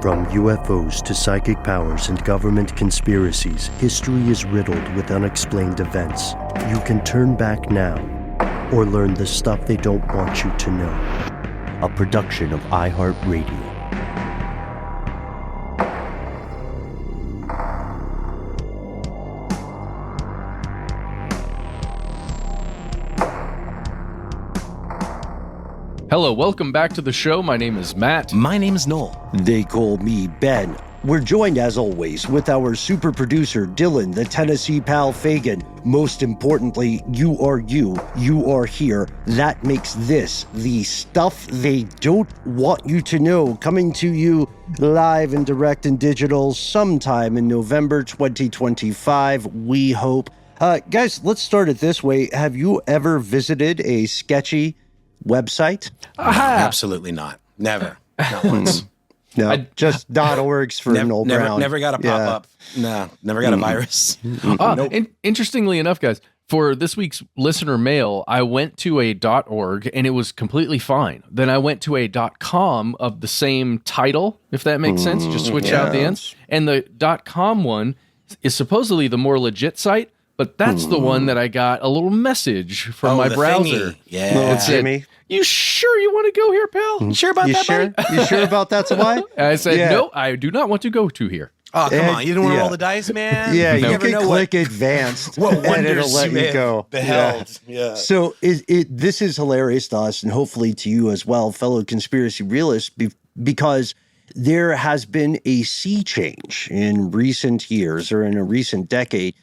From UFOs to psychic powers and government conspiracies, history is riddled with unexplained events. You can turn back now or learn the stuff they don't want you to know. A production of iHeartRadio. Hello, welcome back to the show. My name is Matt. My name is Noel. They call me Ben. We're joined, as always, with our super producer, Dylan, the Tennessee pal Fagan. Most importantly, you are here. That makes this the stuff they don't want you to know, coming to you live and direct and digital sometime in November 2025, we hope. Guys, let's start it this way. Have you ever visited a sketchy website? Absolutely not. Never. Not once. No, just .orgs for Noel Brown. Never got a pop-up. No, never got a virus. Nope. Interestingly enough, guys, for this week's listener mail, I went to a .org and it was completely fine. Then I went to a .com of the same title, if that makes sense. Just switch out the ends. And the .com one is supposedly the more legit site, but that's the one that I got a little message from my browser. Thingy. Yeah. It said, "You sure you want to go here, pal? You sure about that, buddy? You sure about that, Sawai?" I said, "No, I do not want to to go here." Oh, come on. You didn't want to roll the dice, man? Yeah, you you can click advanced and it'll let you go. Beheld. Yeah. So this is hilarious to us and hopefully to you as well, fellow conspiracy realists, because there has been a sea change in recent years or in a recent decade.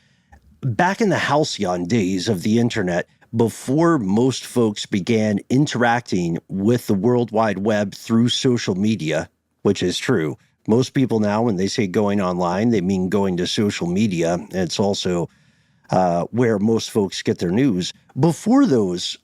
Back in the halcyon days of the internet, before most folks began interacting with the World Wide Web through social media, which is true. Most people now, when they say going online, they mean going to social media. It's also where most folks get their news. Before those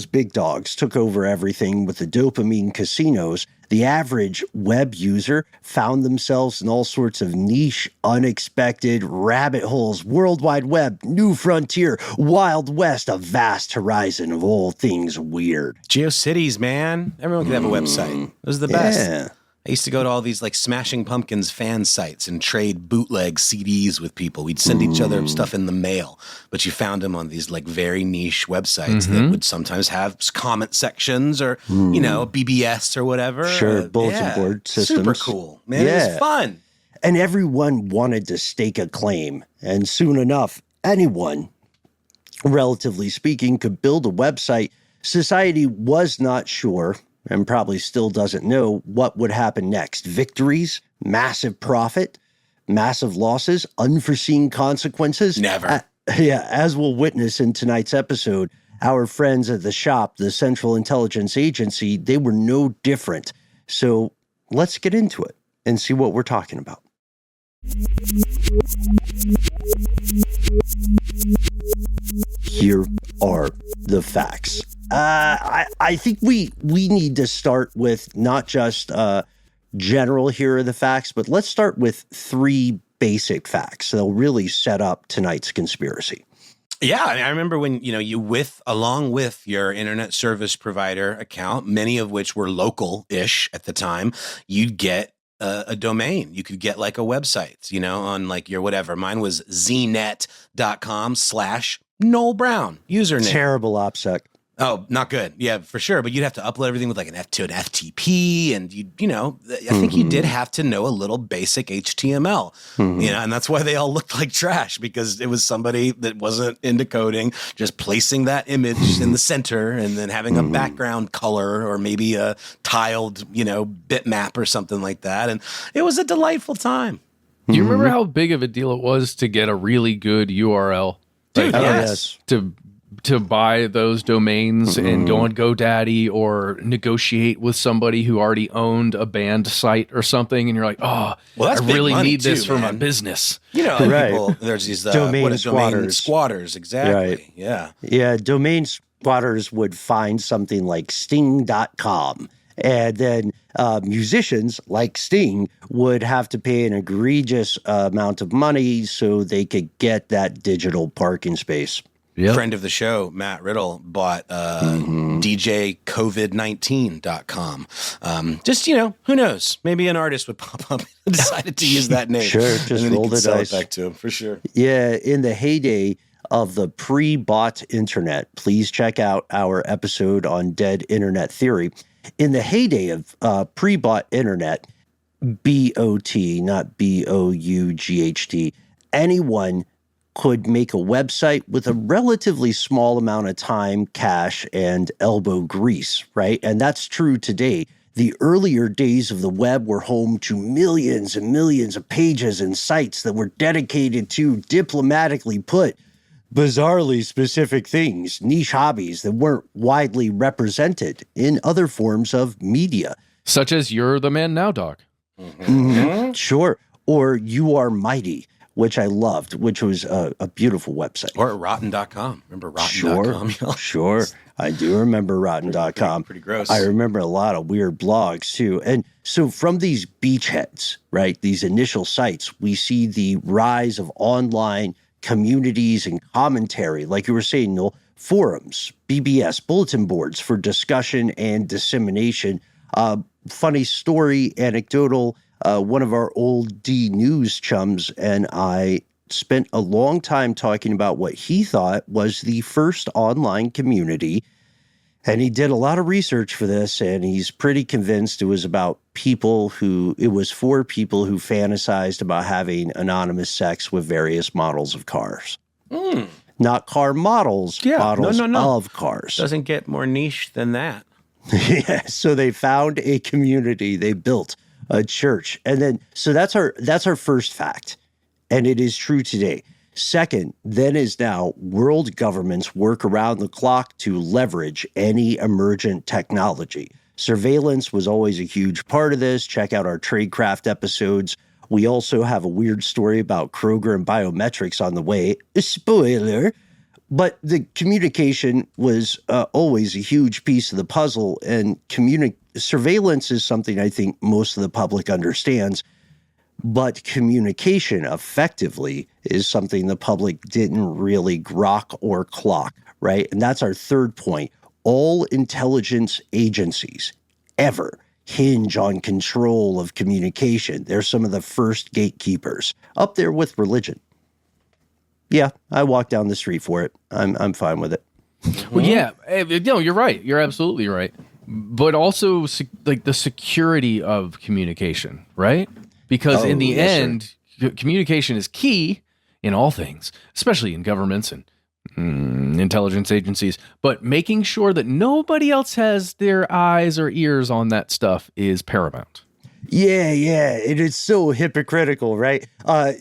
big dogs took over everything with the dopamine casinos, the average web user found themselves in all sorts of niche, unexpected rabbit holes, World Wide Web, new frontier, Wild West, a vast horizon of all things weird. GeoCities, man. Everyone could have a website. It was the best. Yeah. I used to go to all these like Smashing Pumpkins fan sites and trade bootleg CDs with people. We'd send each other stuff in the mail, but you found them on these like very niche websites that would sometimes have comment sections or, you know, BBS or whatever. Sure, bulletin board systems. Super cool, man. It was fun. And everyone wanted to stake a claim. And soon enough, anyone, relatively speaking, could build a website. Society was not sure, and probably still doesn't know, what would happen next. Victories, massive profit, massive losses, unforeseen consequences. Never. As we'll witness in tonight's episode, our friends at the SHOP, the Central Intelligence Agency, they were no different. So let's get into it and see what we're talking about. Here are the facts. I think we need to start with not just general here are the facts, but let's start with three basic facts. They'll really set up tonight's conspiracy. Yeah, I remember when, along with your internet service provider account, many of which were local-ish at the time, you'd get a domain. You could get like a website, on like your whatever. Mine was znet.com/Noel Brown username. Terrible OPSEC. Oh, not good. Yeah, for sure. But you'd have to upload everything with like an FTP, and I think you did have to know a little basic HTML. And that's why they all looked like trash, because it was somebody that wasn't into coding, just placing that image in the center and then having a background color or maybe a tiled, bitmap or something like that. And it was a delightful time. Do you remember how big of a deal it was to get a really good URL? Dude, yes. To buy those domains and go on GoDaddy or negotiate with somebody who already owned a banned site or something, and you're like, I really need this for my business. People, there's these domain squatters. Squatters, exactly. Right. Yeah. Yeah, domain squatters would find something like Sting.com. And then musicians like Sting would have to pay an egregious amount of money so they could get that digital parking space. friend of the show, Matt Riddle, bought djcovid19.com. Just, who knows? Maybe an artist would pop up and decided to use that name. Sure, just roll the dice. Back to him for sure. Yeah, in the heyday of the pre-bought internet, please check out our episode on dead internet theory. In the heyday of pre-bought internet, B-O-T, not B-O-U-G-H-T, anyone could make a website with a relatively small amount of time, cash, and elbow grease, right? And that's true today. The earlier days of the web were home to millions and millions of pages and sites that were dedicated to, diplomatically put, bizarrely specific things, niche hobbies that weren't widely represented in other forms of media. Such as You're the Man Now, Doc. Mm-hmm. Sure. Or You Are Mighty, which I loved, which was a beautiful website. Or at rotten.com. Remember rotten.com? Sure. I do remember rotten.com. Pretty gross. I remember a lot of weird blogs too. And so from these beachheads, right, these initial sites, we see the rise of online communities and commentary, like you were saying, Noel, forums, BBS, bulletin boards for discussion and dissemination. Funny story, anecdotal, one of our old D News chums and I spent a long time talking about what he thought was the first online community. And he did a lot of research for this, and he's pretty convinced it was for people who fantasized about having anonymous sex with various models of cars. Not car models, models of cars. Doesn't get more niche than that. Yeah, so they found a community, they built a church. And then, so that's our first fact. And it is true today. Second, then is now world governments work around the clock to leverage any emergent technology. Surveillance was always a huge part of this. Check out our tradecraft episodes. We also have a weird story about Kroger and biometrics on the way. Spoiler. But the communication was always a huge piece of the puzzle, and surveillance is something I think most of the public understands. But communication effectively is something the public didn't really grok or clock, right? And that's our third point. All intelligence agencies ever hinge on control of communication. They're some of the first gatekeepers, up there with religion. Yeah, I walk down the street for it. I'm fine with it. Well, yeah, you're right. You're absolutely right. But also like the security of communication, right? Because in the end, communication is key in all things, especially in governments and intelligence agencies. But making sure that nobody else has their eyes or ears on that stuff is paramount. Yeah. It is so hypocritical, right?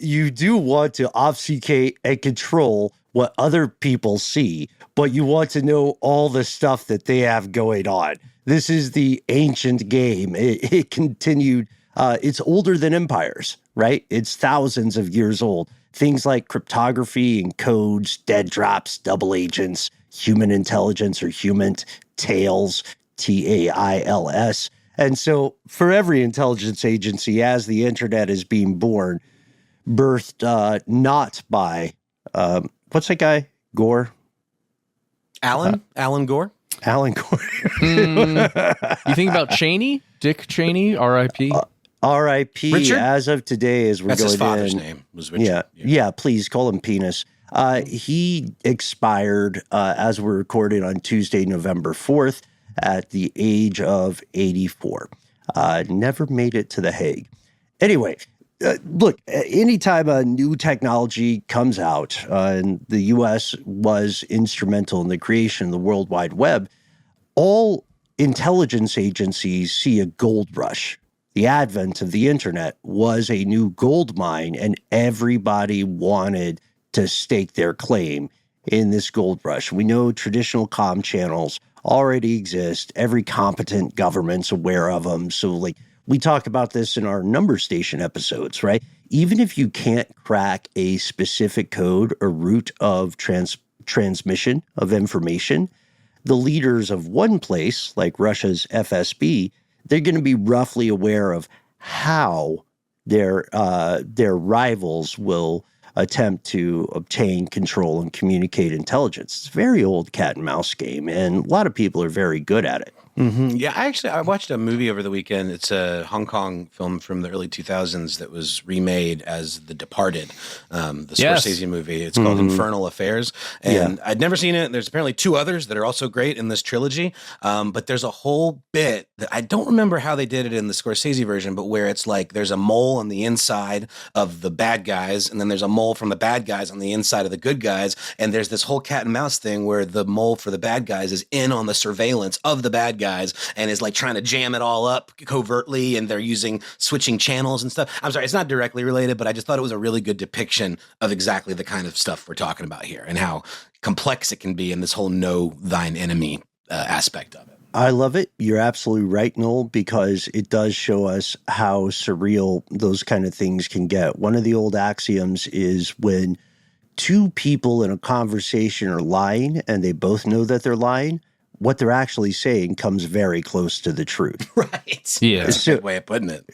You do want to obfuscate and control what other people see, but you want to know all the stuff that they have going on. This is the ancient game. It continued. It's older than empires, right? It's thousands of years old. Things like cryptography and codes, dead drops, double agents, human intelligence or human tails, TAILS. And so for every intelligence agency, as the internet is being birthed not by, what's that guy? Gore? Alan Gore? Alan Gore. You think about Cheney? Dick Cheney, R.I.P.? R.I.P. Richard? As of today, as we're That's going his father's in. name was Richard. Yeah, please call him Penis. He expired as we're recording on Tuesday, November 4th at the age of 84. Never made it to The Hague. Anyway, look, anytime a new technology comes out, and the U.S. was instrumental in the creation of the World Wide Web, all intelligence agencies see a gold rush. The advent of the internet was a new gold mine, and everybody wanted to stake their claim in this gold rush. We know traditional comm channels already exist. Every competent government's aware of them. So, like, we talk about this in our number station episodes, right? Even if you can't crack a specific code or route of transmission of information, the leaders of one place, like Russia's FSB, they're going to be roughly aware of how their rivals will attempt to obtain control and communicate intelligence. It's a very old cat and mouse game, and a lot of people are very good at it. Mm-hmm. Yeah, I watched a movie over the weekend. It's a Hong Kong film from the early 2000s that was remade as The Departed, the Scorsese movie. It's called Infernal Affairs, and I'd never seen it. There's apparently two others that are also great in this trilogy, but there's a whole bit that I don't remember how they did it in the Scorsese version, but where it's like there's a mole on the inside of the bad guys, and then there's a mole from the bad guys on the inside of the good guys, and there's this whole cat and mouse thing where the mole for the bad guys is in on the surveillance of the bad guys and is like trying to jam it all up covertly, and they're switching channels and stuff. I'm sorry, it's not directly related, but I just thought it was a really good depiction of exactly the kind of stuff we're talking about here and how complex it can be in this whole know thine enemy aspect of it. I love it. You're absolutely right, Noel, because it does show us how surreal those kind of things can get. One of the old axioms is when two people in a conversation are lying and they both know that they're lying, what they're actually saying comes very close to the truth. Right. Yeah. That's a good way of putting it.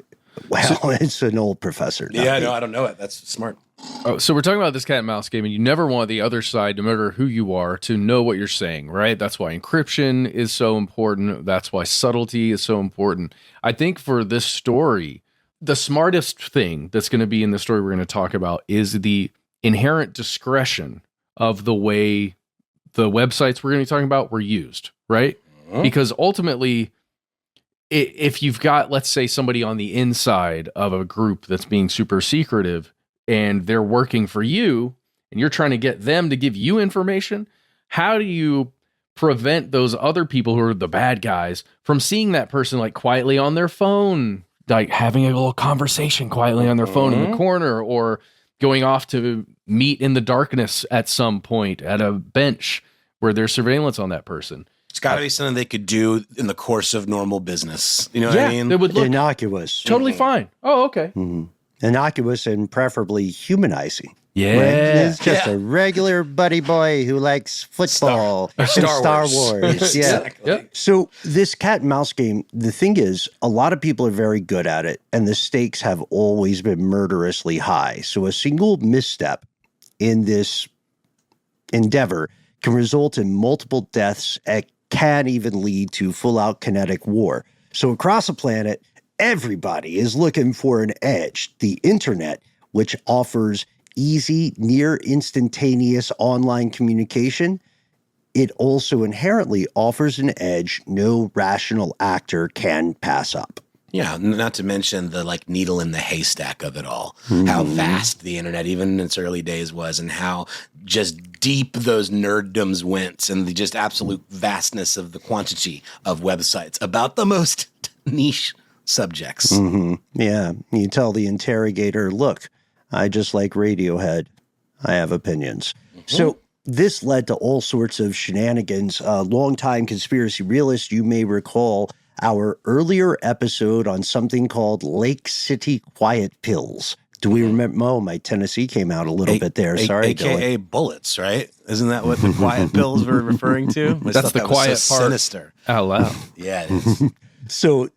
Well, it's an old professor. Yeah, no, I don't know it. That's smart. Oh, so we're talking about this cat and mouse game, and you never want the other side, no matter who you are, to know what you're saying, right? That's why encryption is so important. That's why subtlety is so important. I think for this story, the smartest thing that's going to be in the story we're going to talk about is the inherent discretion of the way the websites we're going to be talking about were used, right? Mm-hmm. Because ultimately, if you've got, let's say, somebody on the inside of a group that's being super secretive and they're working for you and you're trying to get them to give you information, how do you prevent those other people who are the bad guys from seeing that person like quietly on their phone, like having a little conversation quietly on their phone in the corner, or going off to meet in the darkness at some point at a bench where there's surveillance on that person? It's got to be something they could do in the course of normal business. You know what I mean? It would look innocuous. Totally fine. Oh, okay. Mm-hmm. Innocuous and preferably humanizing. Yeah. Right? It's just a regular buddy boy who likes football and Star Wars. Yeah. Exactly. Yep. So this cat and mouse game, the thing is, a lot of people are very good at it, and the stakes have always been murderously high. So a single misstep in this endeavor can result in multiple deaths and can even lead to full-out kinetic war. So across the planet, everybody is looking for an edge. The internet, which offers easy, near instantaneous online communication, it also inherently offers an edge no rational actor can pass up. Yeah, not to mention the like needle in the haystack of it all. How vast the internet, even in its early days, was, and how just deep those nerddoms went, and the just absolute vastness of the quantity of websites about the most niche subjects. Mm-hmm. Yeah, you tell the interrogator, look, I just like Radiohead. I have opinions. So this led to all sorts of shenanigans. Longtime conspiracy realist, you may recall our earlier episode on something called Lake City Quiet Pills. Do we remember? Oh, my Tennessee came out a little bit there. Sorry, AKA Dylan. bullets, right? Isn't that what the quiet pills were referring to? That's the quiet so part. sinister. Out loud. Yeah, it is. So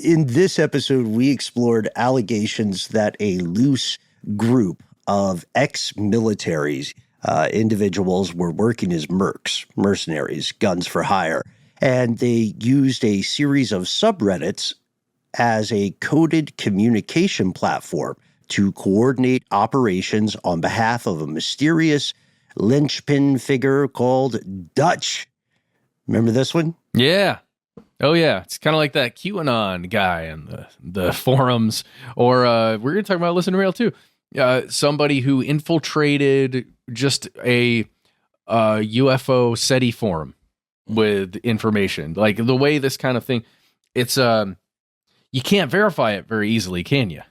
in this episode, we explored allegations that a loose group of ex-militaries, individuals were working as mercenaries, guns for hire. And they used a series of subreddits as a coded communication platform to coordinate operations on behalf of a mysterious linchpin figure called Dutch. Remember this one? Yeah. Oh, yeah. It's kind of like that QAnon guy in the forums. Or we're going to talk about Listen to Rail, too. Somebody who infiltrated just a UFO SETI forum with information. Like the way this kind of thing, it's you can't verify it very easily, can you?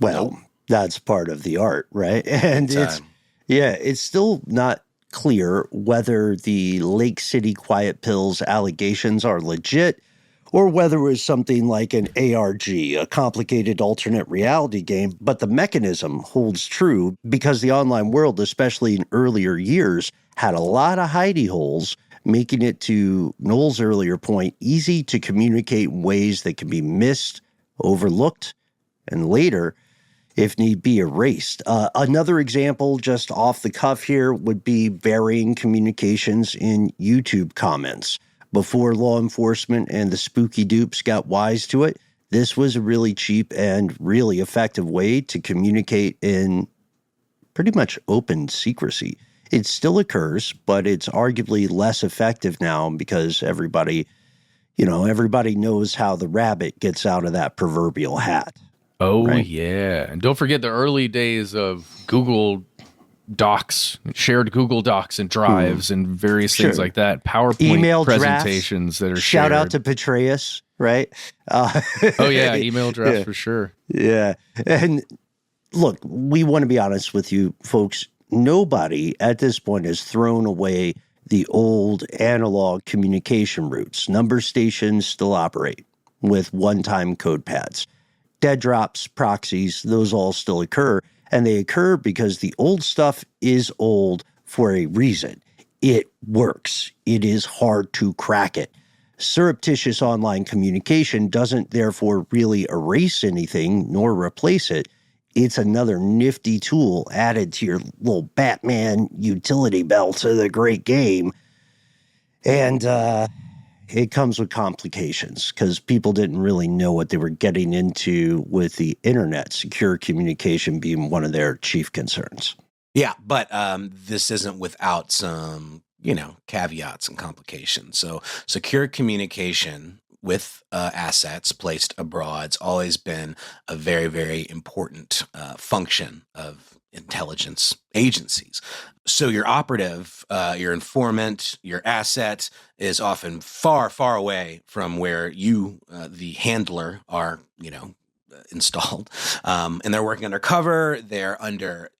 Well, that's part of the art, right? And it's still not clear whether the Lake City Quiet Pills allegations are legit or whether it was something like an ARG, a complicated alternate reality game. But the mechanism holds true because the online world, especially in earlier years, had a lot of hidey holes, making it, to Noel's earlier point, easy to communicate in ways that can be missed, overlooked, and later if need be, erased. Another example, just off the cuff here, would be varying communications in YouTube comments. Before law enforcement and the spooky dupes got wise to it, this was a really cheap and really effective way to communicate in pretty much open secrecy. It still occurs, but it's arguably less effective now because everybody knows how the rabbit gets out of that proverbial hat. Oh, right? Yeah. And don't forget the early days of Google Docs, shared Google Docs and drives and various things like that. PowerPoint email presentations drafts, that are shout shared. out to Petraeus, right? Oh, yeah. Email drafts for sure. Yeah. And look, we want to be honest with you folks. Nobody at this point has thrown away the old analog communication routes. Number stations still operate with one-time code pads. Dead drops, proxies, those all still occur. And they occur because the old stuff is old for a reason. It works. It is hard to crack it. Surreptitious online communication doesn't therefore really erase anything nor replace it. It's another nifty tool added to your little Batman utility belt of the great game. And it comes with complications because people didn't really know what they were getting into with the internet, secure communication being one of their chief concerns. Yeah, but this isn't without some, caveats and complications. So secure communication with assets placed abroad's always been a very, very important function of intelligence agencies. So your operative, your informant, your asset is often far, far away from where you, the handler, are, installed. And they're working undercover. They're under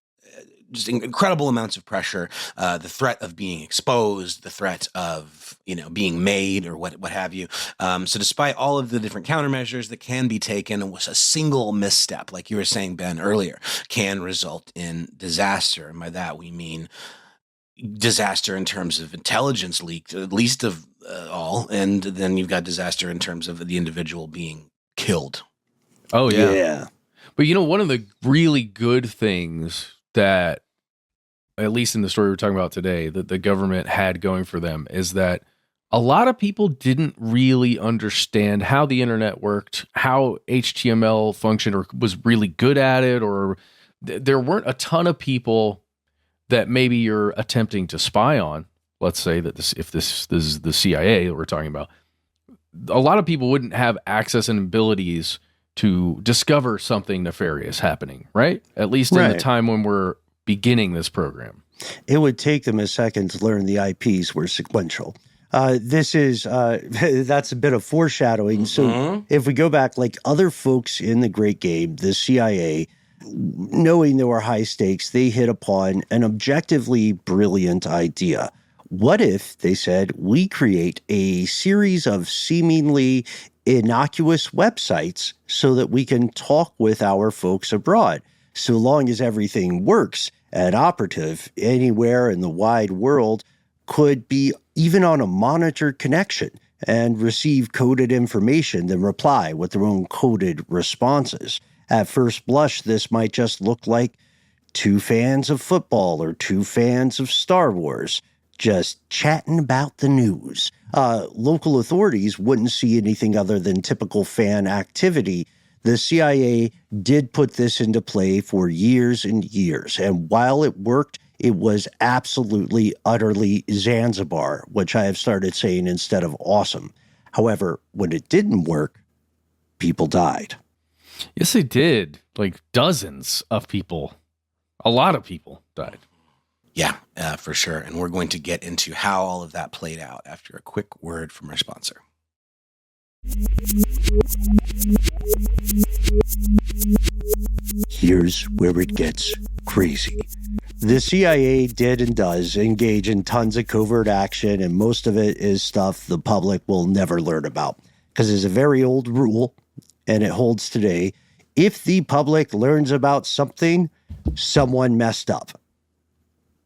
just incredible amounts of pressure, the threat of being exposed, the threat of, being made or what have you. So despite all of the different countermeasures that can be taken, a single misstep, like you were saying, Ben, earlier, can result in disaster. And by that, we mean disaster in terms of intelligence leak, at least of all. And then you've got disaster in terms of the individual being killed. Oh, yeah. Yeah. But, one of the really good things that, at least in the story we're talking about today, that the government had going for them is that a lot of people didn't really understand how the internet worked, how HTML functioned or was really good at it, or there weren't a ton of people that maybe you're attempting to spy on. Let's say that if this is the CIA that we're talking about, a lot of people wouldn't have access and abilities to discover something nefarious happening, right? At least in the time when we're beginning this program. It would take them a second to learn the IPs were sequential. That's a bit of foreshadowing. So if we go back, like other folks in the Great Game, the CIA, knowing there were high stakes, they hit upon an objectively brilliant idea. What if, they said, we create a series of seemingly innocuous websites so that we can talk with our folks abroad? So long as everything works, an operative anywhere in the wide world could be even on a monitored connection and receive coded information, then reply with their own coded responses. At first blush, this might just look like two fans of football or two fans of Star Wars just chatting about the news. Local authorities wouldn't see anything other than typical fan activity. The CIA did put this into play for years and years, and while it worked, it was absolutely, utterly Zanzibar, which I have started saying instead of awesome. However, when it didn't work, people died. Yes, they did. Like dozens of people. A lot of people died. Yeah, for sure. And we're going to get into how all of that played out after a quick word from our sponsor. Here's where it gets crazy. The CIA did and does engage in tons of covert action, and most of it is stuff the public will never learn about. Because there's a very old rule, and it holds today. If the public learns about something, someone messed up.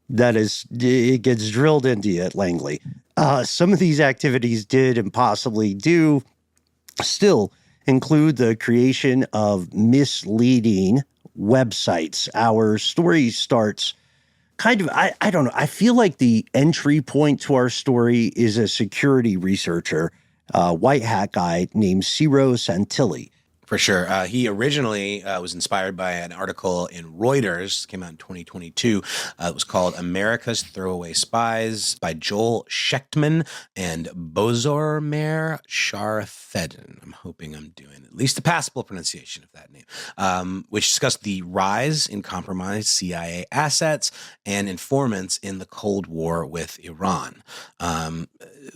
That is, it gets drilled into you at Langley. Some of these activities did and possibly do still include the creation of misleading websites. Our story starts kind of, I don't know, I feel like the entry point to our story is a security researcher, white hat guy named Ciro Santilli. For sure. He originally was inspired by an article in Reuters, came out in 2022. It was called America's Throwaway Spies by Joel Schechtman and Bozormer Sharfedin. I'm hoping I'm doing at least a passable pronunciation of that name, which discussed the rise in compromised CIA assets and informants in the Cold War with Iran.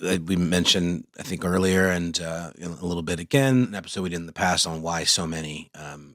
We mentioned, I think, earlier and a little bit again, an episode we did in the past on why so many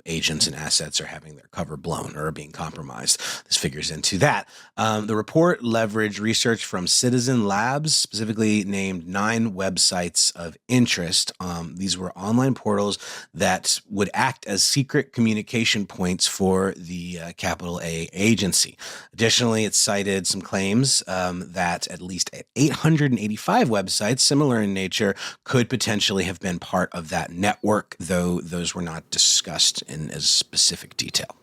agents and assets are having their cover blown or are being compromised. This figures into that. The report leveraged research from Citizen Labs, specifically named 9 websites of interest. These were online portals that would act as secret communication points for the capital A agency. Additionally, it cited some claims that at least 885 websites, similar in nature, could potentially have been part of that network, though those were not discussed in as specific detail.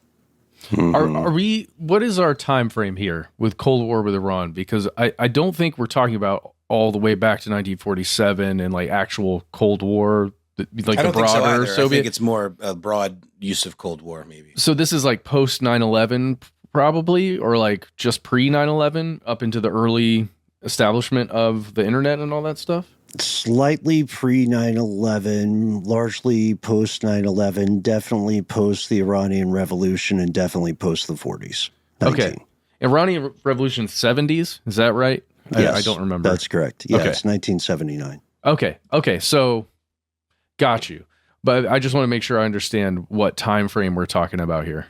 Are we? What is our time frame here with Cold War with Iran? Because I don't think we're talking about all the way back to 1947 and like actual Cold War, like I don't the broader think so Soviet. I think it's more a broad use of Cold War, maybe. So this is like post 9/11, probably, or like just pre 9/11, up into the early establishment of the internet and all that stuff. Slightly pre 9/11, largely post 9/11, definitely post the Iranian Revolution, and definitely post the 40s. 19. Okay. Iranian Revolution 70s, is that right? Yes, I don't remember. That's correct. Yeah, Okay. it's 1979. Okay. So got you. But I just want to make sure I understand what time frame we're talking about here.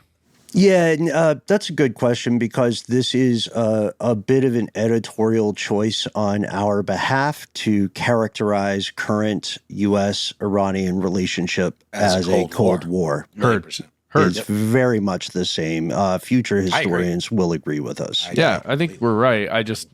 Yeah, that's a good question because this is a bit of an editorial choice on our behalf to characterize current U.S.-Iranian relationship as a Cold War. 100%. Heard. It's very much the same. Future historians will agree with us. I think we're right. I'm just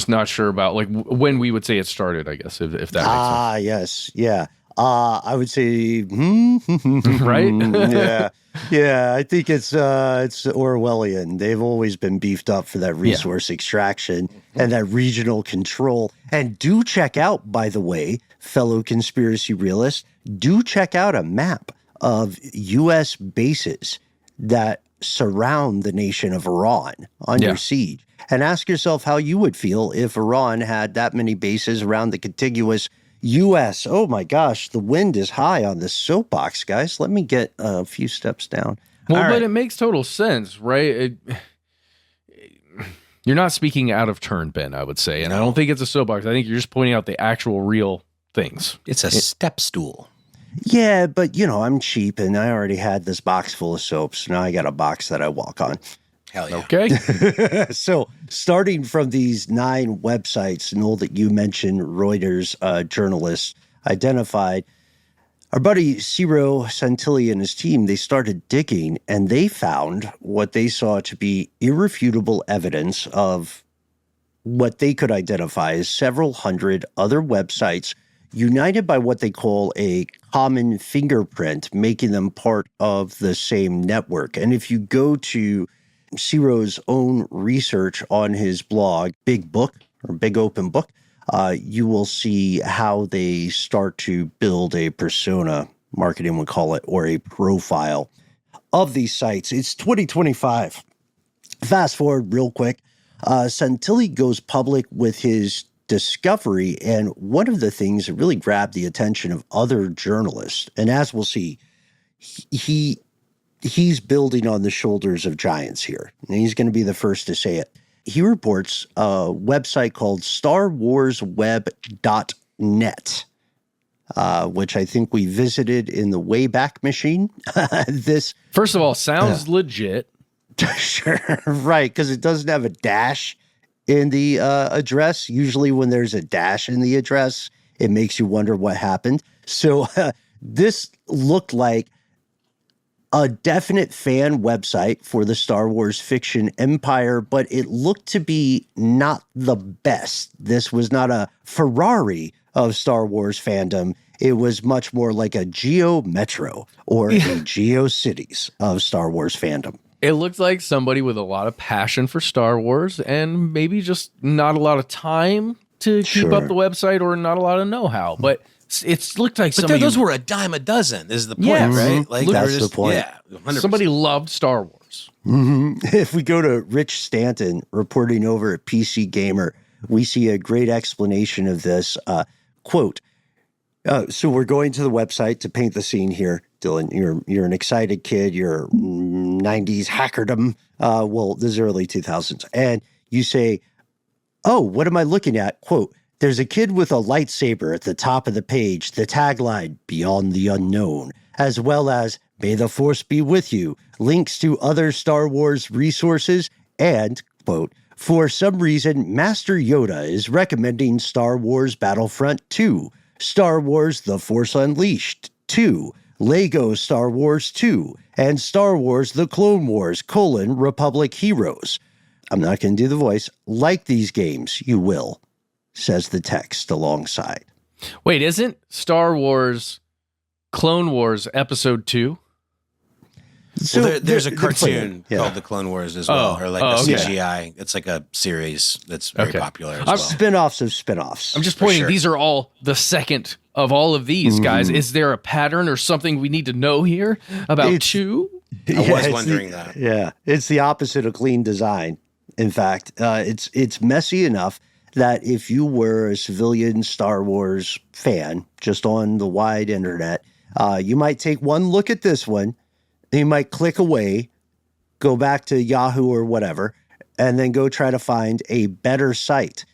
not sure about like when we would say it started, I guess, if that makes sense. Yes. Yeah. I would say, right? Yeah. I think it's Orwellian. They've always been beefed up for that resource extraction and that regional control. And do check out, by the way, fellow conspiracy realists, do check out a map of U.S. bases that surround the nation of Iran under siege. And ask yourself how you would feel if Iran had that many bases around the contiguous U.S. Oh my gosh, the wind is high on this soapbox, guys. Let me get a few steps down. Well, but it makes total sense, right? You're not speaking out of turn, Ben, I would say. And I don't think it's a soapbox. I think you're just pointing out the actual real things. It's a step stool. Yeah, but I'm cheap and I already had this box full of soaps. Now I got a box that I walk on. Hell yeah. Okay. So starting from these 9 websites, Noel, that you mentioned, Reuters journalists identified, our buddy Ciro Santilli and his team, they started digging and they found what they saw to be irrefutable evidence of what they could identify as several hundred other websites united by what they call a common fingerprint, making them part of the same network. And if you go to Ciro's own research on his blog, Big Book or Big Open Book, you will see how they start to build a persona, marketing would call it, or a profile of these sites. It's 2025. Fast forward real quick. Santilli goes public with his discovery, and one of the things that really grabbed the attention of other journalists, and as we'll see, he's building on the shoulders of giants here, and he's going to be the first to say it. He reports a website called StarWarsWeb.net, which I think we visited in the Wayback Machine. This, first of all, sounds legit. Sure, right, because it doesn't have a dash in the address. Usually when there's a dash in the address, it makes you wonder what happened. So this looked like a definite fan website for the Star Wars fiction empire, but it looked to be not the best. This was not a Ferrari of Star Wars fandom. It was much more like a Geo Metro or a Geo Cities of Star Wars fandom. It looked like somebody with a lot of passion for Star Wars and maybe just not a lot of time to keep up the website or not a lot of know-how. But it looked like those were a dime a dozen is the point, right? Like that's the point. Yeah, 100%. Somebody loved Star Wars. If we go to Rich Stanton reporting over at PC Gamer, we see a great explanation of this. Quote, so we're going to the website to paint the scene here. Dylan, you're an excited kid. You're 90s hackerdom. Well, this is early 2000s. And you say, oh, what am I looking at? Quote, there's a kid with a lightsaber at the top of the page, the tagline, Beyond the Unknown, as well as May the Force be with you, links to other Star Wars resources, and, quote, for some reason, Master Yoda is recommending Star Wars Battlefront 2, Star Wars The Force Unleashed 2, Lego Star Wars 2, and Star Wars The Clone Wars, Republic Heroes. I'm not going to do the voice. Like these games, you will, says the text alongside. Wait, isn't Star Wars Clone Wars Episode 2? So there's a cartoon called The Clone Wars as well, or like a CGI. It's like a series that's very popular as well. Spin-offs of spin-offs. I'm just pointing, these are all the second of all of these, guys. Is there a pattern or something we need to know here about 2? I was wondering that. Yeah, it's the opposite of clean design. In fact, it's messy enough that if you were a civilian Star Wars fan, just on the wide internet, you might take one look at this one, you might click away, go back to Yahoo or whatever, and then go try to find a better site.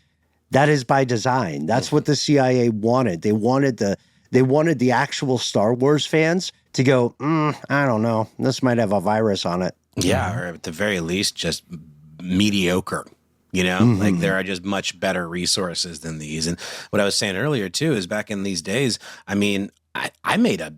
That is by design. That's what the CIA wanted. They wanted the actual Star Wars fans to go, I don't know, this might have a virus on it. Yeah, or at the very least, just mediocre. You know, like there are just much better resources than these. And what I was saying earlier, too, is back in these days, I mean, I made a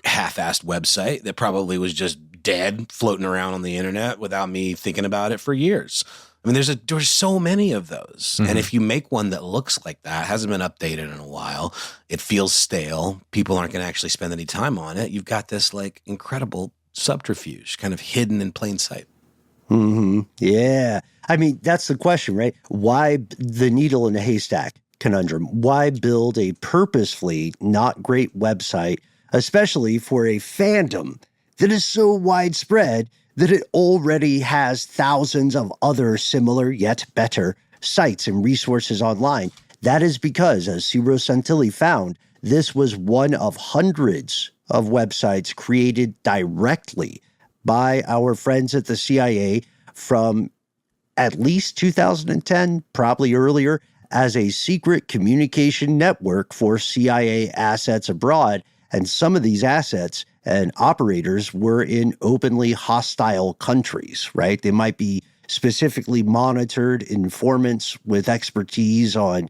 half-assed website that probably was just dead floating around on the internet without me thinking about it for years. I mean, there's so many of those. And if you make one that looks like that, hasn't been updated in a while, it feels stale, people aren't going to actually spend any time on it, you've got this like incredible subterfuge kind of hidden in plain sight. Yeah. I mean, that's the question, right? Why the needle in a haystack conundrum? Why build a purposefully not great website, especially for a fandom that is so widespread that it already has thousands of other similar yet better sites and resources online? That is because, as Ciro Santilli found, this was one of hundreds of websites created directly by our friends at the CIA from at least 2010, probably earlier, as a secret communication network for CIA assets abroad. And some of these assets and operators were in openly hostile countries, right? They might be specifically monitored informants with expertise on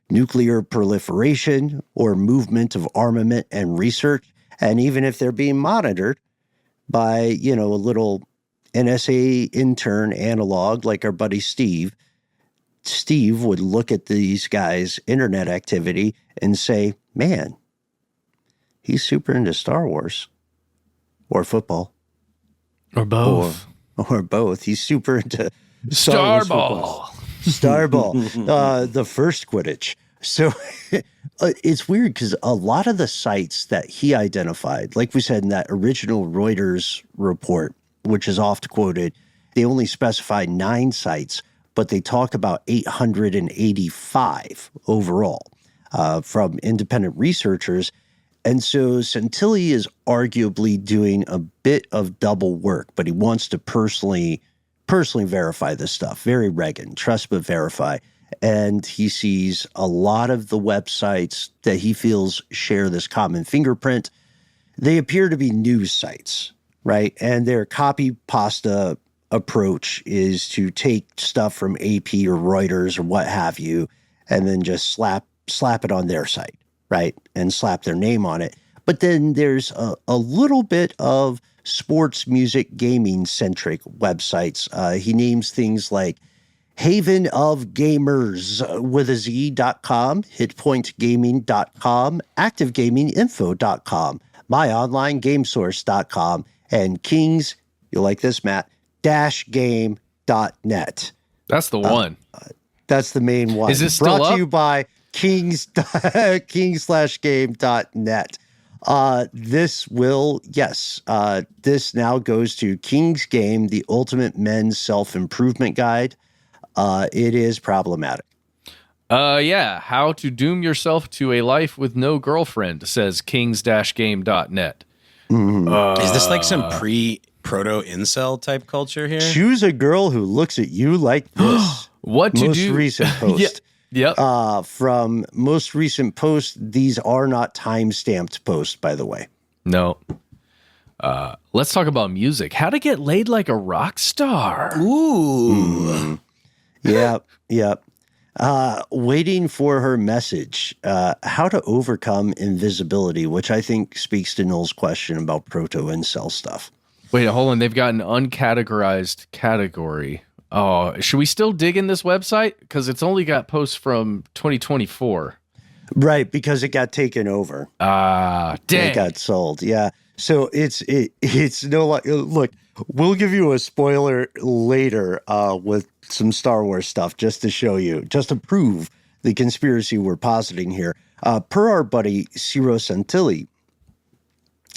nuclear proliferation or movement of armament and research. And even if they're being monitored by, a little NSA intern analog like our buddy Steve would look at these guys' internet activity and say, man, he's super into Star Wars or football. Or both. Or both. He's super into Starball. Starball. The first Quidditch. So it's weird because a lot of the sites that he identified, like we said in that original Reuters report, which is oft quoted, they only specify 9 sites, but they talk about 885 overall from independent researchers. And so Santilli is arguably doing a bit of double work, but he wants to personally verify this stuff. Very Reagan, trust but verify. And he sees a lot of the websites that he feels share this common fingerprint. They appear to be news sites, right? And their copy pasta approach is to take stuff from AP or Reuters or what have you, and then just slap it on their site, right? And slap their name on it. But then there's a little bit of sports, music, gaming-centric websites. He names things like Haven of Gamers with a Z.com, hitpointgaming.com, activegaminginfo.com, myonlinegamesource.com, and Kings, you'll like this, Matt, -game.net. That's the one. That's the main one. Is this still brought up? to you by king/game.net. This now goes to King's Game, the ultimate men's self-improvement guide. It is problematic. How to doom yourself to a life with no girlfriend, says kings-game.net. Is this like some proto incel type culture here? Choose a girl who looks at you like this. What to most do? recent post. Yep. From most recent posts, these are not time-stamped posts, by the way. No. Let's talk about music. How to get laid like a rock star. Ooh. Yep. Waiting for her message. How to overcome invisibility, which I think speaks to Noel's question about proto-incel stuff. Wait, hold on. They've got an uncategorized category. Oh, should we still dig in this website? Because it's only got posts from 2024. Right, because it got taken over. Dang. It got sold. Yeah. So it's no, look, we'll give you a spoiler later with some Star Wars stuff just to show you, just to prove the conspiracy we're positing here. Per our buddy Ciro Santilli,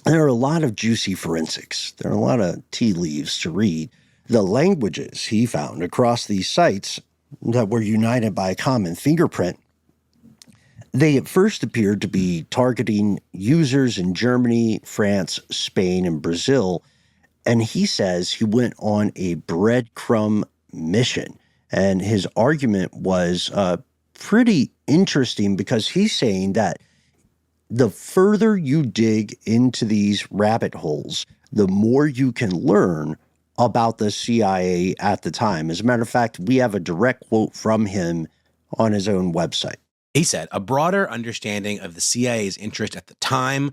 there are a lot of juicy forensics. There are a lot of tea leaves to read. The languages he found across these sites that were united by a common fingerprint, they at first appeared to be targeting users in Germany, France, Spain, and Brazil. And he says he went on a breadcrumb mission. And his argument was pretty interesting because he's saying that the further you dig into these rabbit holes, the more you can learn about the CIA at the time. As a matter of fact, we have a direct quote from him on his own website. He said, a broader understanding of the CIA's interest at the time,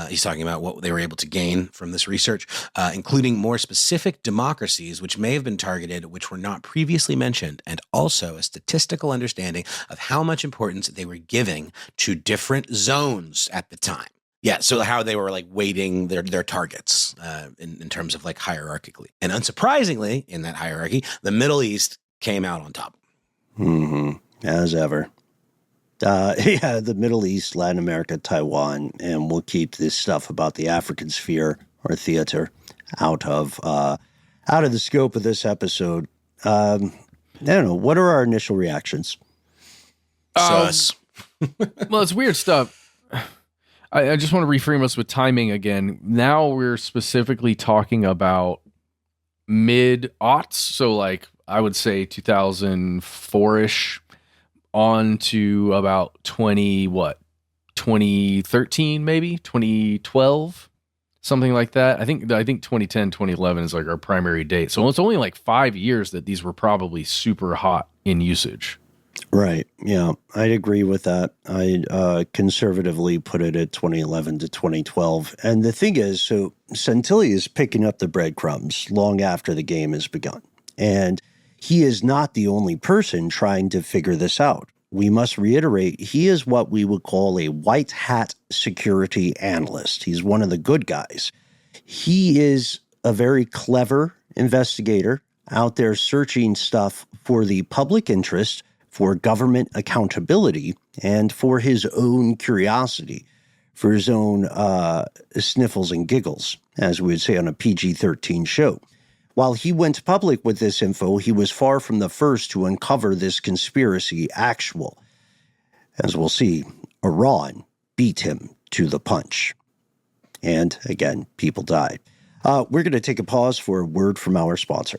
he's talking about what they were able to gain from this research, including more specific democracies which may have been targeted, which were not previously mentioned, and also a statistical understanding of how much importance they were giving to different zones at the time. Yeah, so how they were like weighting their targets in terms of like hierarchically. And unsurprisingly, in that hierarchy, the Middle East came out on top. As ever. The Middle East, Latin America, Taiwan, and we'll keep this stuff about the African sphere or theater out of the scope of this episode. I don't know. What are our initial reactions? Sus. Well, it's weird stuff. I just want to reframe us with timing again. Now we're specifically talking about mid-aughts, so like I would say 2004-ish on to about 2013 maybe, 2012, something like that. I think 2010, 2011 is like our primary date. So it's only like 5 years that these were probably super hot in usage. Right. Yeah, I'd agree with that. I conservatively put it at 2011 to 2012. And the thing is, so Santilli is picking up the breadcrumbs long after the game has begun. And he is not the only person trying to figure this out. We must reiterate, he is what we would call a white hat security analyst. He's one of the good guys. He is a very clever investigator out there searching stuff for the public interest, for government accountability, and for his own curiosity, for his own sniffles and giggles, as we would say on a PG-13 show. While he went public with this info, he was far from the first to uncover this conspiracy actual. As we'll see, Iran beat him to the punch. And again, people died. We're going to take a pause for a word from our sponsor.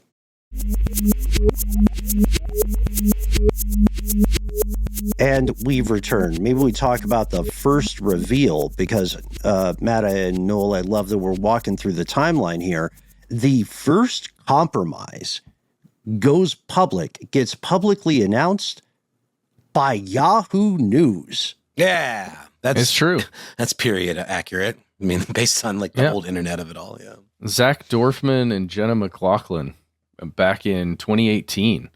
And we've returned. Maybe we talk about the first reveal because, Matt and Noel, I love that we're walking through the timeline here. The first compromise goes public, gets publicly announced by Yahoo News. Yeah, It's true. That's period accurate. I mean, based on like the old internet of it all. Yeah. Zach Dorfman and Jenna McLaughlin back in 2018.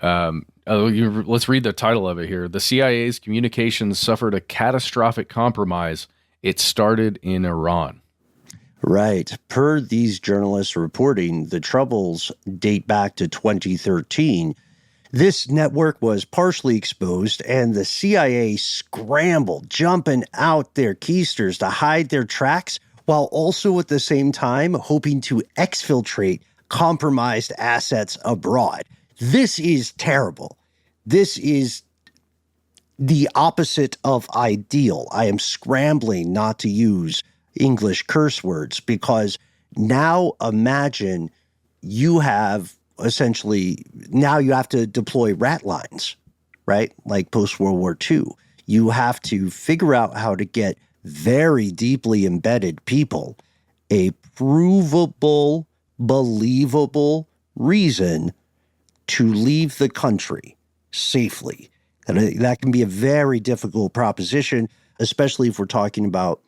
Let's read the title of it here. The CIA's communications suffered a catastrophic compromise. It started in Iran. Right. Per these journalists reporting, the troubles date back to 2013. This network was partially exposed, and the CIA scrambled, jumping out their keisters to hide their tracks, while also at the same time hoping to exfiltrate compromised assets abroad. This is terrible. This is the opposite of ideal. I am scrambling not to use English curse words, because now imagine you have essentially, now you have to deploy rat lines, right? Like post-World War II. You have to figure out how to get very deeply embedded people a provable, believable reason to leave the country safely. And that can be a very difficult proposition, especially if we're talking about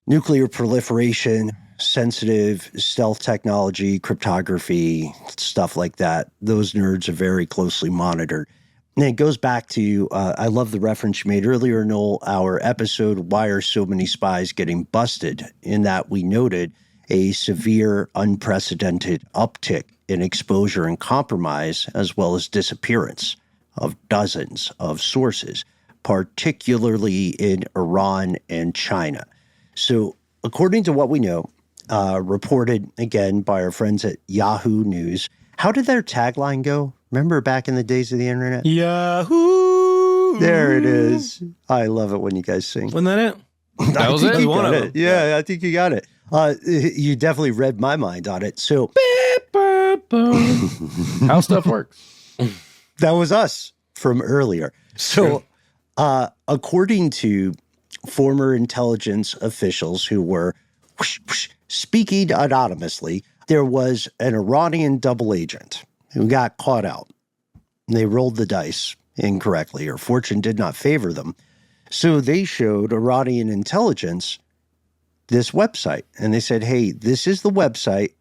nuclear proliferation, sensitive stealth technology, cryptography, stuff like that. Those nerds are very closely monitored. And it goes back to, I love the reference you made earlier, Noel, our episode, Why Are So Many Spies Getting Busted? In that we noted a severe, unprecedented uptick in exposure and compromise, as well as disappearance of dozens of sources, particularly in Iran and China. So according to what we know, reported again by our friends at Yahoo News, how did their tagline go? Remember back in the days of the internet? Yahoo! There it is. I love it when you guys sing. Wasn't that it? That was it? You One got of it. them. Yeah, I think you got it. You definitely read my mind on it. So How stuff works. that was us from earlier. So according to former intelligence officials who were speaking anonymously, there was an Iranian double agent who got caught out. They rolled the dice incorrectly, or fortune did not favor them. So they showed Iranian intelligence this website, and they said, hey, this is the website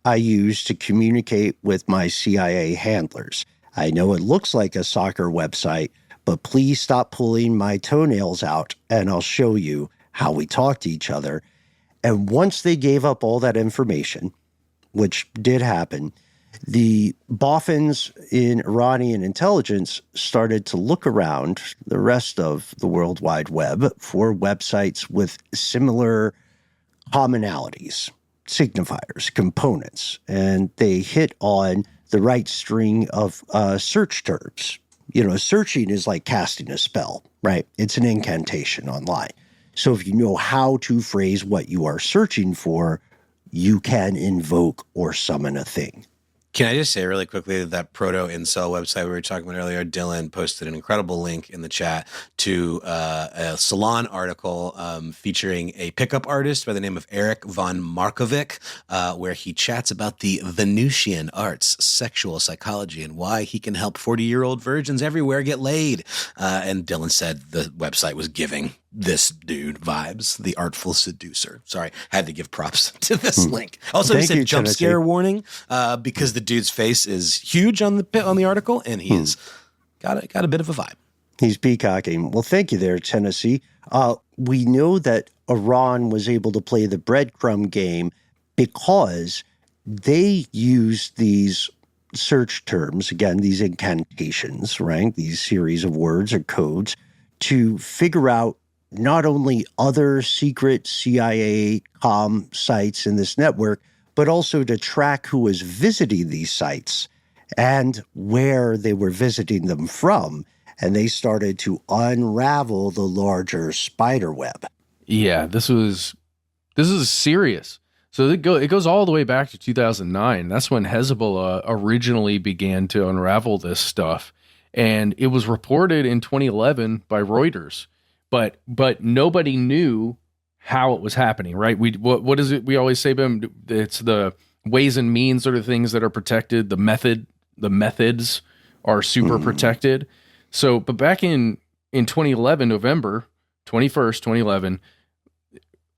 I use to communicate with my CIA handlers. I know it looks like a soccer website, but please stop pulling my toenails out, and I'll show you how we talk to each other. And once they gave up all that information, which did happen, the boffins in Iranian intelligence started to look around the rest of the World Wide Web for websites with similar commonalities, signifiers, components, and they hit on the right string of search terms. You know, searching is like casting a spell, right? It's an incantation online. So if you know how to phrase what you are searching for, you can invoke or summon a thing. Can I just say really quickly that proto-incel website we were talking about earlier, Dylan posted an incredible link in the chat to a Salon article featuring a pickup artist by the name of Eric von Markovic, where he chats about the Venusian arts, sexual psychology, and why he can help 40-year-old virgins everywhere get laid. And Dylan said the website was giving this dude vibes, the artful seducer. Sorry, had to give props to this link. Also, he said jump scare warning because the dude's face is huge on the article, and he's got a bit of a vibe. He's peacocking. Well, thank you there, Tennessee. We know that Iran was able to play the breadcrumb game because they used these search terms, again, these incantations, right? These series of words or codes to figure out not only other secret CIA comm sites in this network, but also to track who was visiting these sites and where they were visiting them from. And they started to unravel the larger spider web. Yeah, this is serious. So it goes all the way back to 2009. That's when Hezbollah originally began to unravel this stuff. And it was reported in 2011 by Reuters. But nobody knew how it was happening, right? What is it we always say, Bim? It's the ways and means sort of things that are protected. The methods are super protected. So, but back in 2011, November 21st, 2011,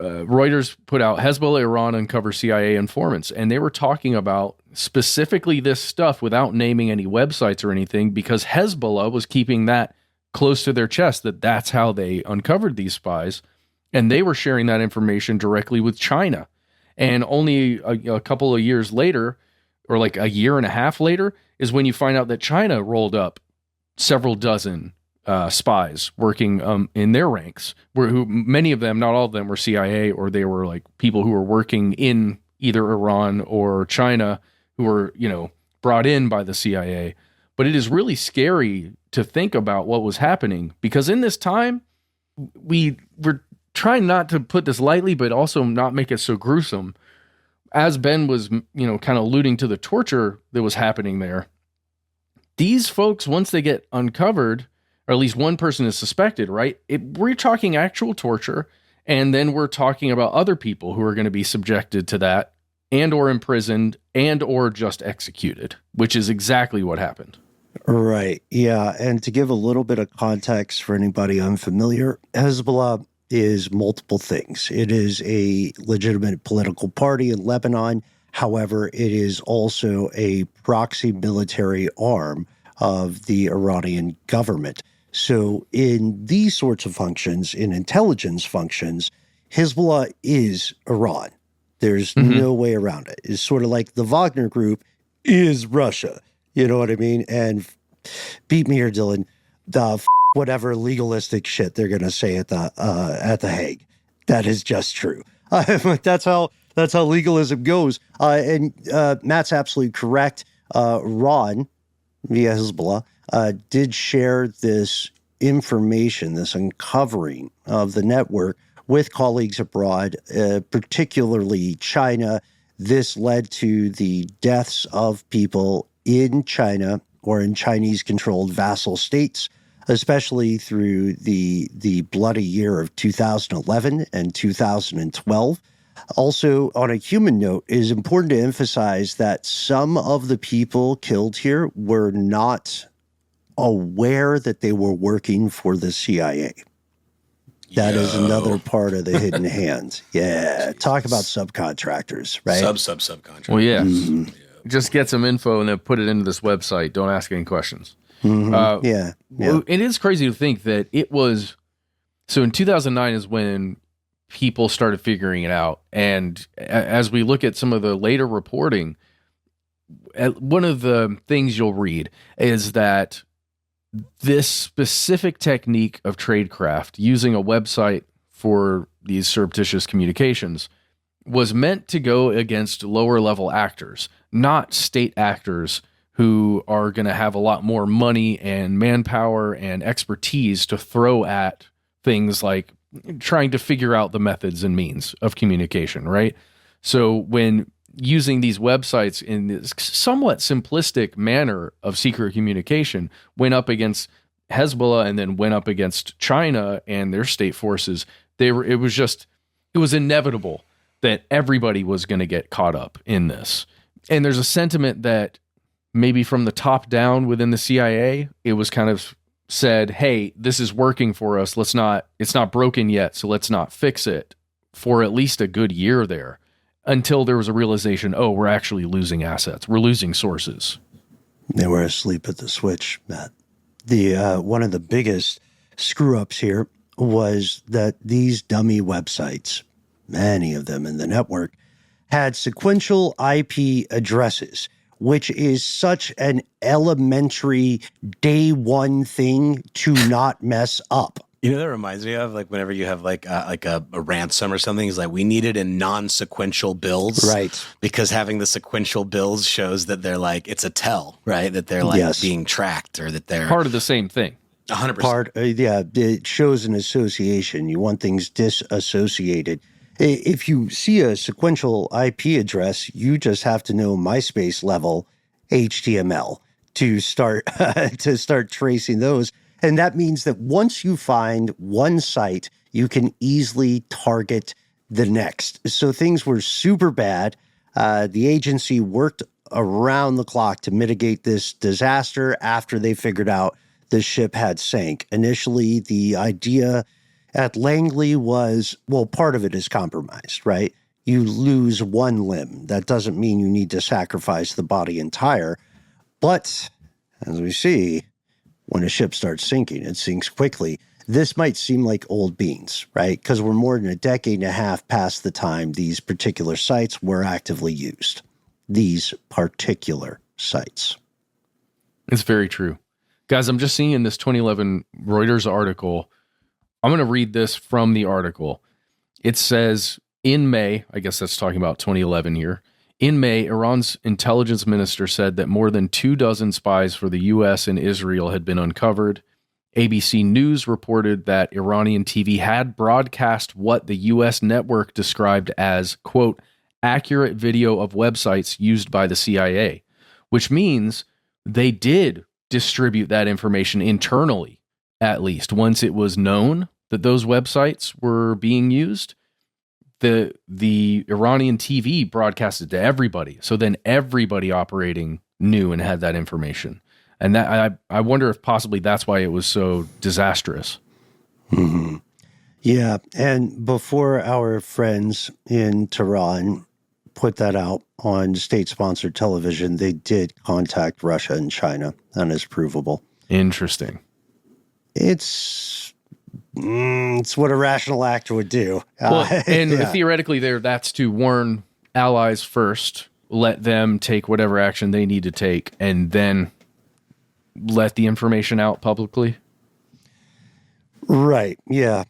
Reuters put out Hezbollah, Iran uncover CIA informants, and they were talking about specifically this stuff without naming any websites or anything, because Hezbollah was keeping that close to their chest, that's how they uncovered these spies. And they were sharing that information directly with China. And only a couple of years later, or like a year and a half later, is when you find out that China rolled up several dozen spies working in their ranks, who many of them, not all of them, were CIA, or they were like people who were working in either Iran or China, who were, brought in by the CIA. But it is really scary to think about what was happening, because in this time, we're trying not to put this lightly, but also not make it so gruesome. As Ben was, kind of alluding to the torture that was happening there, these folks, once they get uncovered, or at least one person is suspected, right? We're talking actual torture, and then we're talking about other people who are going to be subjected to that, and or imprisoned, and or just executed, which is exactly what happened. Right. Yeah. And to give a little bit of context for anybody unfamiliar, Hezbollah is multiple things. It is a legitimate political party in Lebanon. However, it is also a proxy military arm of the Iranian government. So in these sorts of functions, in intelligence functions, Hezbollah is Iran. There's no way around it. It's sort of like the Wagner Group is Russia. You know what I mean? And beat me here, Dylan. Whatever legalistic shit they're going to say at the Hague. That is just true. That's how legalism goes. And Matt's absolutely correct. Ron, via Hezbollah, did share this information, this uncovering of the network with colleagues abroad, particularly China. This led to the deaths of people in China or in Chinese-controlled vassal states, especially through the bloody year of 2011 and 2012. Also, on a human note, it is important to emphasize that some of the people killed here were not aware that they were working for the CIA. That is another part of the hidden hand. Yeah, talk about subcontractors, right? Subcontractors. Well, yeah. Just get some info and then put it into this website. Don't ask any questions. Yeah. Well, it is crazy to think that it was. So in 2009 is when people started figuring it out. And as we look at some of the later reporting, one of the things you'll read is that this specific technique of tradecraft, using a website for these surreptitious communications, was meant to go against lower level actors, not state actors who are going to have a lot more money and manpower and expertise to throw at things like trying to figure out the methods and means of communication, right? So when using these websites in this somewhat simplistic manner of secret communication went up against Hezbollah and then went up against China and their state forces, it was inevitable that everybody was going to get caught up in this. And there's a sentiment that maybe from the top down within the CIA, it was kind of said, hey, this is working for us. It's not broken yet, so let's not fix it, for at least a good year there, until there was a realization, oh, we're actually losing assets. We're losing sources. They were asleep at the switch, Matt. The one of the biggest screw-ups here was that these dummy websites, many of them in the network, had sequential IP addresses, which is such an elementary day one thing to not mess up. You know, that reminds me of like whenever you have like a ransom or something, is like we need it in non-sequential bills, right? Because having the sequential bills shows that they're like it's a tell, right? That they're like being tracked, or that they're part of the same thing. 100%. It shows an association. You want things disassociated. If you see a sequential IP address, you just have to know MySpace level HTML to start tracing those. And that means that once you find one site, you can easily target the next. So things were super bad. The agency worked around the clock to mitigate this disaster after they figured out the ship had sank. Initially, the idea at Langley was, well, part of it is compromised, right? you lose one limb. That doesn't mean you need to sacrifice the body entire. But as we see, when a ship starts sinking, it sinks quickly. This might seem like old beans, right? Because we're more than a decade and a half past the time these particular sites were actively used. These particular sites. It's very true. Guys, I'm just seeing in this 2011 Reuters article, I'm going to read this from the article. It says, in May, I guess that's talking about 2011 here. In May, Iran's intelligence minister said that more than 24 spies for the U.S. and Israel had been uncovered. ABC News reported that Iranian TV had broadcast what the U.S. network described as, quote, accurate video of websites used by the CIA, which means they did distribute that information internally, at least once it was known that those websites were being used. The Iranian TV broadcasted to everybody. So then everybody operating knew and had that information. And that I wonder if possibly that's why it was so disastrous. Mm-hmm. Yeah. And before our friends in Tehran put that out on state-sponsored television, they did contact Russia and China, and it's provable. Interesting. It's what a rational actor would do. Well, and theoretically that's to warn allies first, let them take whatever action they need to take, and then let the information out publicly. Right. Yeah.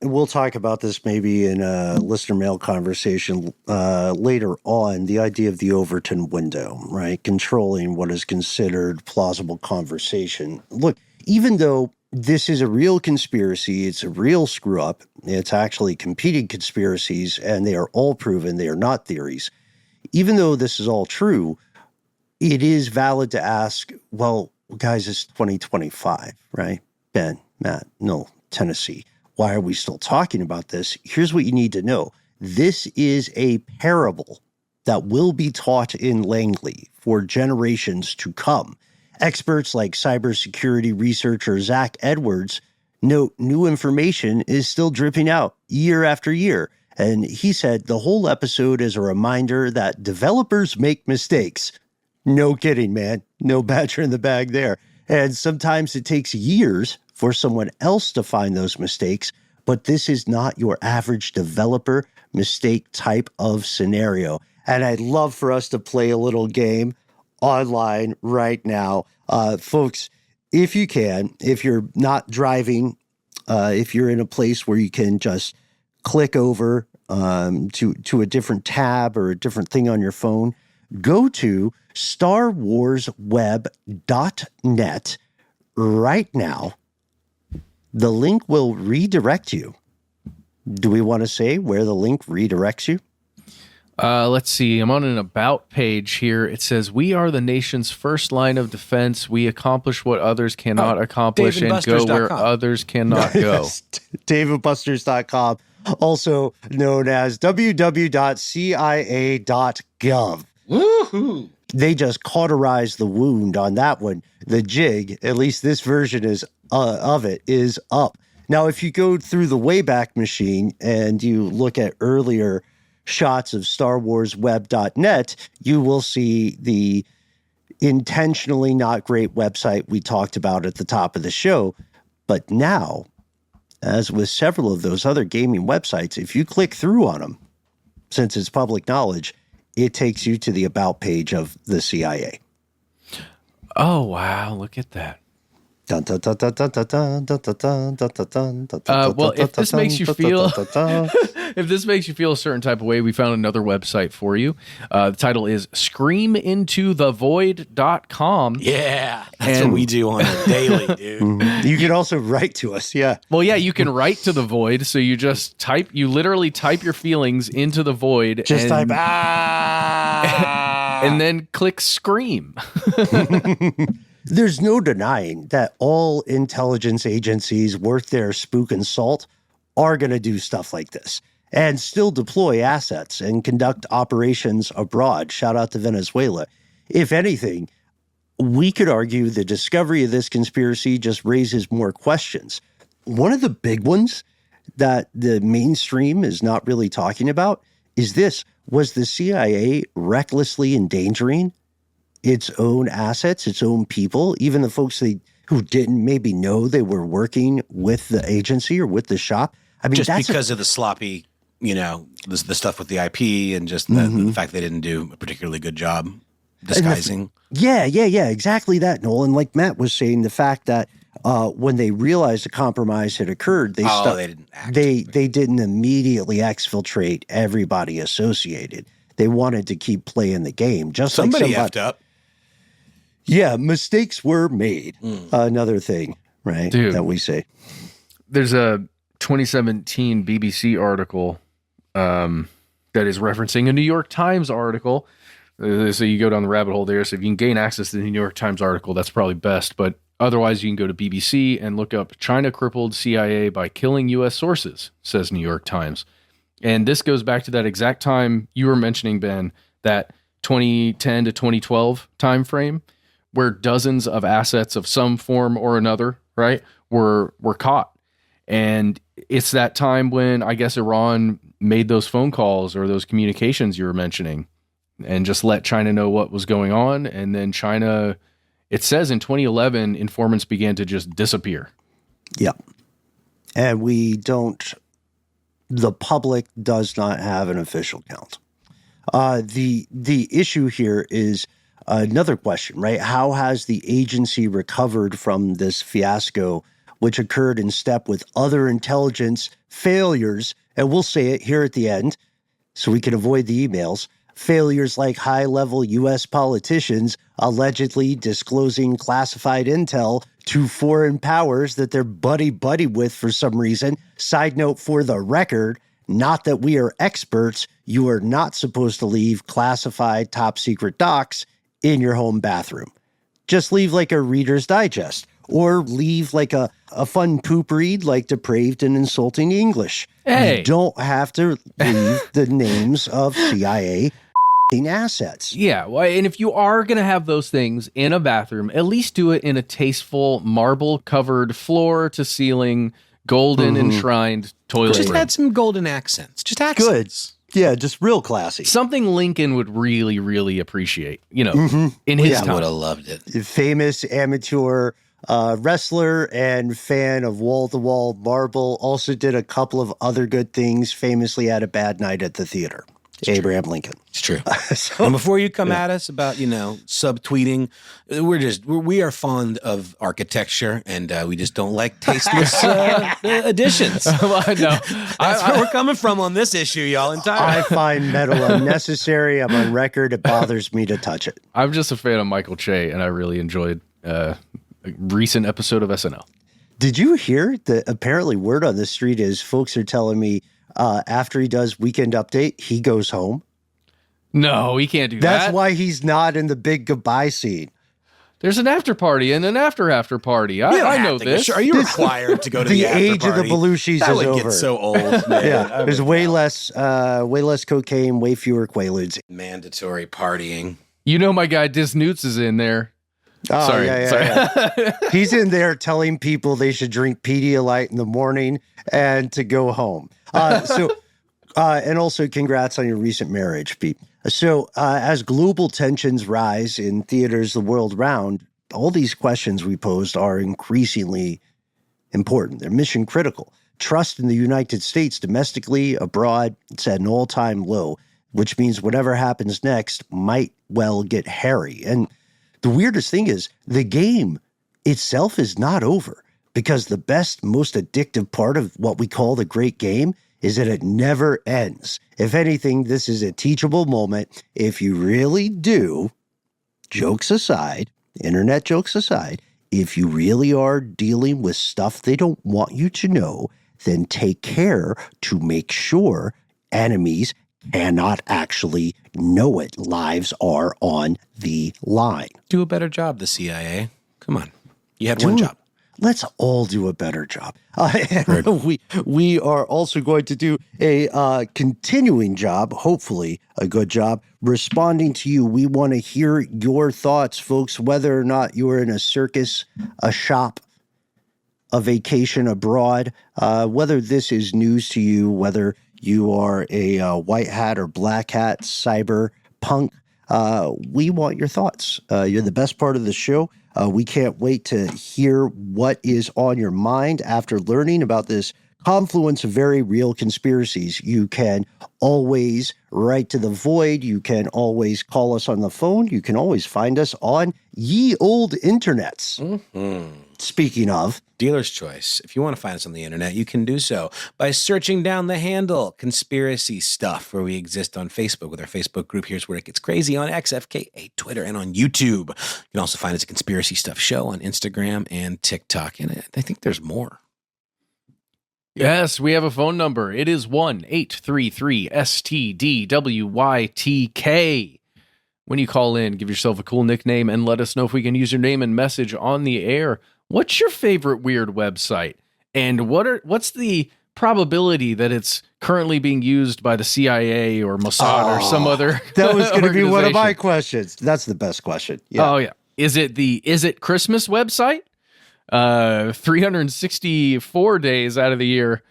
We'll talk about this maybe in a listener mail conversation later on, the idea of the Overton window, right? Controlling what is considered plausible conversation. Look, even though this is a real conspiracy, it's a real screw up, it's actually competing conspiracies, and they are all proven, they are not theories. Even though this is all true, it is valid to ask, well, guys, it's 2025, right? Ben, Matt, no, Tennessee. Why are we still talking about this? Here's what you need to know. This is a parable that will be taught in Langley for generations to come. Experts like cybersecurity researcher Zach Edwards note new information is still dripping out year after year. And he said the whole episode is a reminder that developers make mistakes. No kidding, man. No badger in the bag there. And sometimes it takes years for someone else to find those mistakes, but this is not your average developer mistake type of scenario. And I'd love for us to play a little game online right now. Folks, if you can, if you're not driving, if you're in a place where you can just click over to a different tab or a different thing on your phone, go to starwarsweb.net right now. The link will redirect you. Do we want to say where the link redirects you? Let's see. I'm on an about page here. It says, we are the nation's first line of defense. We accomplish what others cannot accomplish and go where others cannot go. DavidBusters.com, also known as www.cia.gov. Woohoo! They just cauterized the wound on that one. The jig, at least this version of it, is up. Now, if you go through the Wayback Machine and you look at earlier shots of StarWarsWeb.net, you will see the intentionally not great website we talked about at the top of the show. But now, as with several of those other gaming websites, if you click through on them, since it's public knowledge, it takes you to the about page of the CIA. Oh, wow. Look at that. Well, if this makes you feel if this makes you feel a certain type of way, we found another website for you. The title is screamintothevoid.com. Yeah, that's what we do on a daily, dude. You can also write to us, yeah. Well, yeah, you can write to the void. So you just you literally type your feelings into the void. Just type, and then click scream. There's no denying that all intelligence agencies worth their spook and salt are going to do stuff like this and still deploy assets and conduct operations abroad. Shout out to Venezuela. If anything, we could argue the discovery of this conspiracy just raises more questions. One of the big ones that the mainstream is not really talking about is this: was the CIA recklessly endangering its own assets, its own people, even the folks who didn't maybe know they were working with the agency or with the shop? I mean, just because of the sloppy, the stuff with the IP and just the fact they didn't do a particularly good job disguising. Yeah, exactly that, Nolan. Like Matt was saying, the fact that when they realized a compromise had occurred, they didn't immediately exfiltrate everybody associated. They wanted to keep playing the game. Somebody effed up. Yeah, mistakes were made. Another thing, right? Dude, that we say. There's a 2017 BBC article that is referencing a New York Times article. So you go down the rabbit hole there. So if you can gain access to the New York Times article, that's probably best. But otherwise, you can go to BBC and look up China crippled CIA by killing U.S. sources, says New York Times. And this goes back to that exact time you were mentioning, Ben, that 2010 to 2012 time frame where dozens of assets of some form or another, right, were caught. And it's that time when I guess Iran made those phone calls or those communications you were mentioning and just let China know what was going on. And then China, it says in 2011, informants began to just disappear. Yeah. And the public does not have an official count. The issue here is another question, right? How has the agency recovered from this fiasco, which occurred in step with other intelligence failures? And we'll say it here at the end so we can avoid the emails. Failures like high-level U.S. politicians allegedly disclosing classified intel to foreign powers that they're buddy-buddy with for some reason. Side note for the record, not that we are experts, you are not supposed to leave classified top-secret docs in your home bathroom. Just leave like a Reader's Digest, or leave like a fun poop read like Depraved and Insulting English. Hey. You don't have to leave the names of CIA assets. Yeah, well, and if you are going to have those things in a bathroom, at least do it in a tasteful marble-covered floor-to-ceiling, golden enshrined toilet Just room. add some golden accents. Just accents. Good. Yeah, just real classy. Something Lincoln would really, really appreciate, in his time. I would have loved it. Famous amateur wrestler and fan of wall-to-wall marble. Also did a couple of other good things. Famously had a bad night at the theater. Abraham Lincoln. It's true. And before you come at us about, subtweeting, we are fond of architecture and we just don't like tasteless additions. Well, I know. That's where we're coming from on this issue, y'all. I find metal unnecessary. I'm on record. It bothers me to touch it. I'm just a fan of Michael Che, and I really enjoyed a recent episode of SNL. Did you hear that apparently word on the street is folks are telling me after he does Weekend Update, he goes home? No, he can't do that. That's why he's not in the big goodbye scene. There's an after party and an after party. I know this. Are you required to go to the after age party? of the Belushis that is would over. Get so old, man. Yeah, there's way less cocaine, way fewer Quaaludes. Mandatory partying. My guy Disnoots is in there. Oh, Sorry. Yeah. He's in there telling people they should drink Pedialyte in the morning and to go home. And also congrats on your recent marriage, Pete. So as global tensions rise in theaters the world round, all these questions we posed are increasingly important. They're mission critical. Trust in the United States domestically, abroad, it's at an all-time low, which means whatever happens next might well get hairy. And the weirdest thing is the game itself is not over, because the best, most addictive part of what we call the great game is that it never ends. If anything, this is a teachable moment. If you really do, jokes aside, internet jokes aside, if you really are dealing with stuff they don't want you to know, then take care to make sure enemies cannot actually know it. Lives are on the line. Do a better job, the CIA. Come on. You had one job. Let's all do a better job. We are also going to do a continuing job, hopefully a good job, responding to you. We want to hear your thoughts, folks, whether or not you're in a circus, a shop, a vacation abroad, whether this is news to you, whether you are a white hat or black hat cyber punk, we want your thoughts. You're the best part of the show. We can't wait to hear what is on your mind after learning about this confluence of very real conspiracies. You can always write to the void. You can always call us on the phone. You can always find us on ye old internets. Speaking of, dealer's choice. If you want to find us on the internet, you can do so by searching down the handle Conspiracy Stuff, where we exist on Facebook with our Facebook group. Here's where it gets crazy on XFKA, Twitter, and on YouTube. You can also find us at Conspiracy Stuff Show on Instagram and TikTok. And I think there's more. Yes, we have a phone number. It is 1-833-STDWYTK. When you call in, give yourself a cool nickname and let us know if we can use your name and message on the air. What's your favorite weird website? And what's the probability that it's currently being used by the CIA or Mossad or some other that was going to be one of my organization? questions. That's the best question. Yeah. Oh, yeah. Is it Christmas website? 364 days out of the year.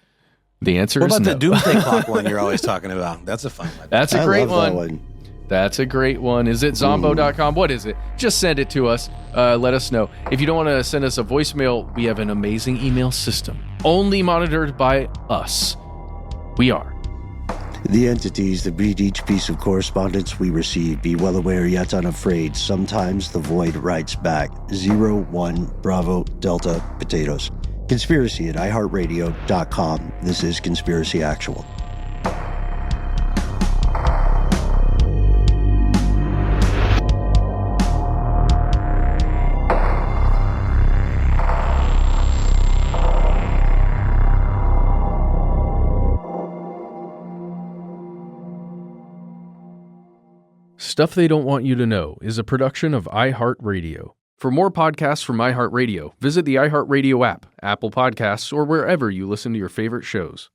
The answer What is about no. the Doomsday Clock one you're always talking about? That's a fun one. That's a I great love that one. That's a great one. Is it zombo.com? What is it? Just send it to us. Let us know. If you don't want to send us a voicemail, we have an amazing email system, only monitored by us. We are The entities that read each piece of correspondence we receive, be well aware yet unafraid. Sometimes the void writes back 01 Bravo Delta Potatoes. Conspiracy at iHeartRadio.com. This is Conspiracy Actual. Stuff They Don't Want You to Know is a production of iHeartRadio. For more podcasts from iHeartRadio, visit the iHeartRadio app, Apple Podcasts, or wherever you listen to your favorite shows.